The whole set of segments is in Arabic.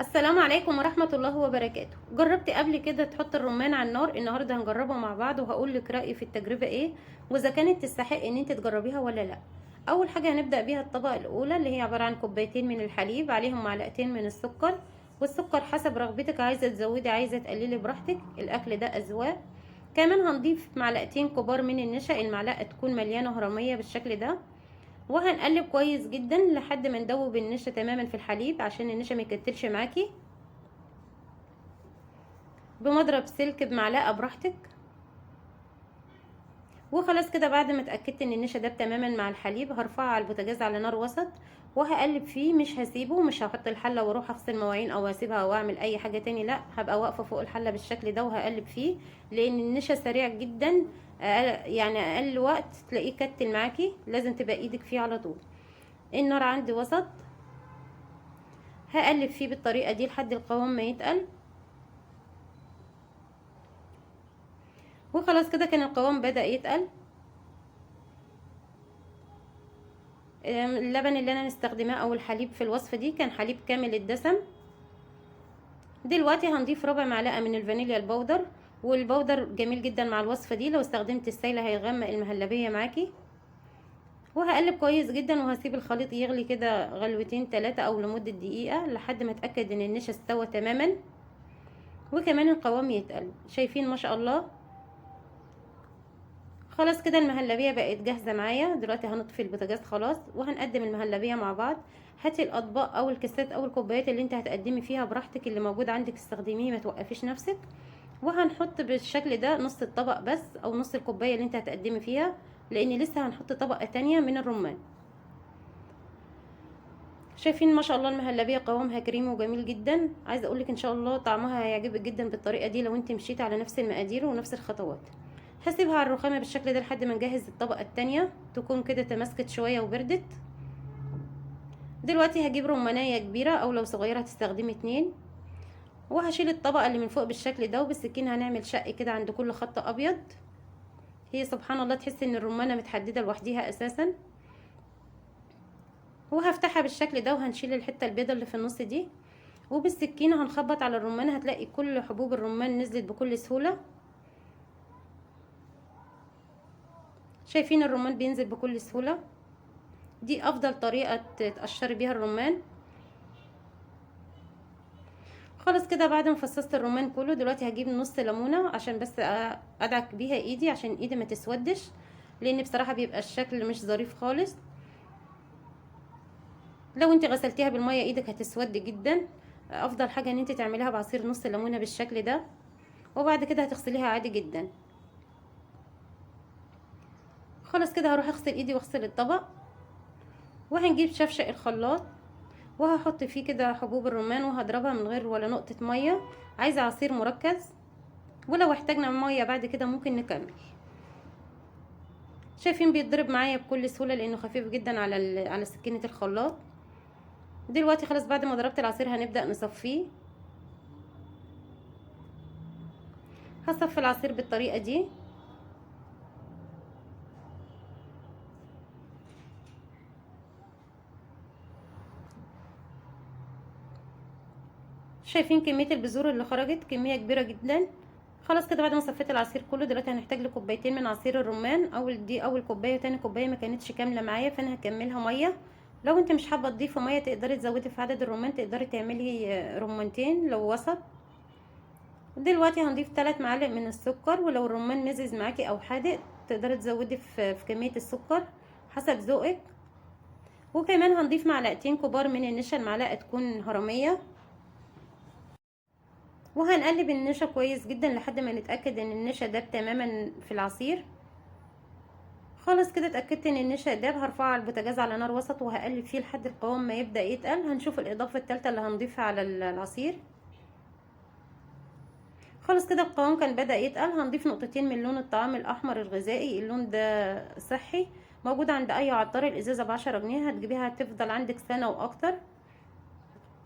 السلام عليكم ورحمة الله وبركاته. جربتي قبل كده تحط الرمان على النار؟ النهاردة هنجربه مع بعض وهقول لك رأيي في التجربة ايه، واذا كانت تستحق ان انت تجربيها ولا لا. اول حاجة هنبدأ بيها الطبقة الاولى، اللي هي عبارة عن كوبايتين من الحليب، عليهم معلقتين من السكر. والسكر حسب رغبتك، عايزة تزودي عايزة تقللي براحتك، الاكل ده اذواق. كمان هنضيف معلقتين كبار من النشا، المعلقة تكون مليانة هرمية بالشكل ده. وهنقلب كويس جدا لحد ما ندوب النشا تماما في الحليب عشان النشا ما يكتلش معاكي. بمضرب سلك بمعلقه براحتك. وخلاص كده، بعد ما اتاكدت ان النشا داب تماما مع الحليب، هرفعه على البوتاجاز على نار وسط. وهقلب فيه، مش هسيبه، مش هحط الحله واروح اغسل مواعين او اسيبها او اعمل اي حاجه تاني، لا، هبقى واقفه فوق الحله بالشكل ده وهقلب فيه. لان النشا سريع جدا، يعني اقل وقت تلاقيه كتل معاكي، لازم تبقى ايدك فيه على طول. النار عندي وسط. هقلب فيه بالطريقه دي لحد القوام ما يتقل. وخلاص كده كان القوام بدأ يتقل. اللبن اللي انا مستخدماه او الحليب في الوصفه دي كان حليب كامل الدسم. دلوقتي هنضيف ربع معلقه من الفانيليا البودر. والبودر جميل جدا مع الوصفه دي، لو استخدمت السايله هيغمق المهلبيه معاكي. وهقلب كويس جدا وهسيب الخليط يغلي كده غلوتين 3 او لمده دقيقه لحد ما اتاكد ان النشا استوى تماما. وكمان القوام يتقل، شايفين ما شاء الله. خلاص كده المهلبيه بقت جاهزه معايا. دلوقتي هنطفي البوتاجاز خلاص وهنقدم المهلبيه مع بعض. هاتي الاطباق او الكاسات او الكوبايات اللي انت هتقدمي فيها براحتك، اللي موجود عندك استخدميه، ما توقفيش نفسك. وهنحط بالشكل ده نص الطبق بس او نص الكوبايه اللي انت هتقدمي فيها، لان لسه هنحط طبقه تانية من الرمان. شايفين ما شاء الله المهلبيه قوامها كريمي وجميل جدا. عايزه اقولك ان شاء الله طعمها هيعجبك جدا بالطريقه دي لو انت مشيتي على نفس المقادير ونفس الخطوات. هسيبها على الرخامه بالشكل ده لحد ما نجهز الطبقه التانية تكون كده تماسكت شويه وبردت. دلوقتي هجيب رمانية كبيره او لو صغيره هتستخدمي 2. وهشيل الطبقه اللي من فوق بالشكل ده، وبالسكين هنعمل شق كده عند كل خط ابيض. هي سبحان الله تحس ان الرمانه متحدده لوحديها اساسا. وهفتحها بالشكل ده وهنشيل الحته البيضه اللي في النص دي. وبالسكينه هنخبط على الرمانه، هتلاقي كل حبوب الرمان نزلت بكل سهوله. شايفين الرمان بينزل بكل سهوله. دي افضل طريقه تقشري بيها الرمان. خلاص كده بعد ما فصصت الرمان كله، دلوقتي هجيب نص ليمونه عشان بس ادعك بيها ايدي عشان ايدي ما تسودش، لان بصراحه بيبقى الشكل مش ظريف خالص. لو انت غسلتيها بالميه ايدك هتسود جدا. افضل حاجه ان انت تعمليها بعصير نص ليمونه بالشكل ده. وبعد كده هتغسليها عادي جدا. خلاص كده هروح اغسل ايدي واغسل الطبق. وهنجيب شفشق الخلاط وهحط فيه كده حبوب الرمان وهضربها من غير ولا نقطه ميه. عايزه عصير مركز، ولو احتاجنا ميه بعد كده ممكن نكمل. شايفين بيتضرب معايا بكل سهوله لانه خفيف جدا على سكينه الخلاط. دلوقتي خلاص بعد ما ضربت العصير هنبدا نصفيه. هصفي العصير بالطريقه دي. شايفين كميه البذور اللي خرجت؟ كميه كبيره جدا. خلاص كده بعد ما صفيت العصير كله، دلوقتي هنحتاج لكوبايتين من عصير الرمان. اول كوبايه وتاني كوبايه ما كانتش كامله معايا، فانا هكملها ميه. لو انت مش حابه تضيفي ميه تقدري تزودي في عدد الرمان، تقدري تعملي رمانتين لو وسط. دلوقتي هنضيف 3 معالق من السكر، ولو الرمان مزز معاكي او حادق تقدري تزودي في كميه السكر حسب ذوقك. وكمان هنضيف معلقتين كبار من النشا، المعلقه تكون هرميه. وهنقلب النشا كويس جدا لحد ما نتاكد ان النشا داب تماما في العصير. خلاص كده اتاكدت ان النشا داب، هرفعه على البوتاجاز على نار وسط وهقلب فيه لحد القوام ما يبدا يتقل. هنشوف الاضافه الثالثه اللي هنضيفها على العصير. خلاص كده القوام كان بدا يتقل. هنضيف نقطتين من لون الطعام الاحمر الغذائي، اللون ده صحي، موجود عند اي عطار. الازازه ب10 جنيه، هتجيبيها هتفضل عندك سنه واكتر.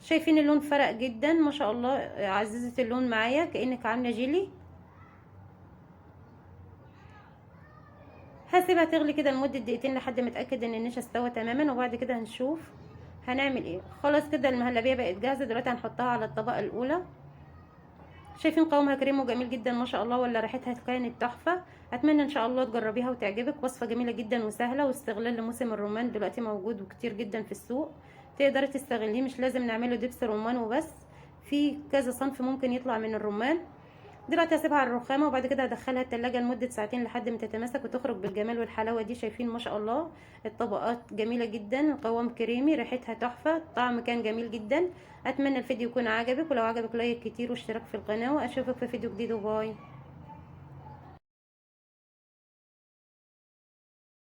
شايفين اللون فرق جدا ما شاء الله، عززت اللون معايا كانك عامله جيلي. هسيبها تغلي كده لمده دقيقتين لحد ما اتاكد ان النشا استوى تماما، وبعد كده هنشوف هنعمل ايه؟ خلاص كده المهلبيه بقت جاهزه. دلوقتي هنحطها على الطبقه الاولى. شايفين قوامها كريم وجميل جدا ما شاء الله، ولا ريحتها كانت تحفه. اتمنى ان شاء الله تجربيها وتعجبك. وصفه جميله جدا وسهله، واستغلال لموسم الرمان دلوقتي موجود وكتير جدا في السوق، تقدري تستغليه. مش لازم نعمله دبس رمان وبس، في كذا صنف ممكن يطلع من الرمان. دلوقتي هسيبها على الرخامه، وبعد كده هدخلها التلاجة لمده ساعتين لحد ما تتماسك وتخرج بالجمال والحلاوه دي. شايفين ما شاء الله الطبقات جميله جدا، القوام كريمي، ريحتها تحفه، الطعم كان جميل جدا. اتمنى الفيديو يكون عجبك، ولو عجبك لايك كتير واشتراك في القناه، واشوفك في فيديو جديد، وباي.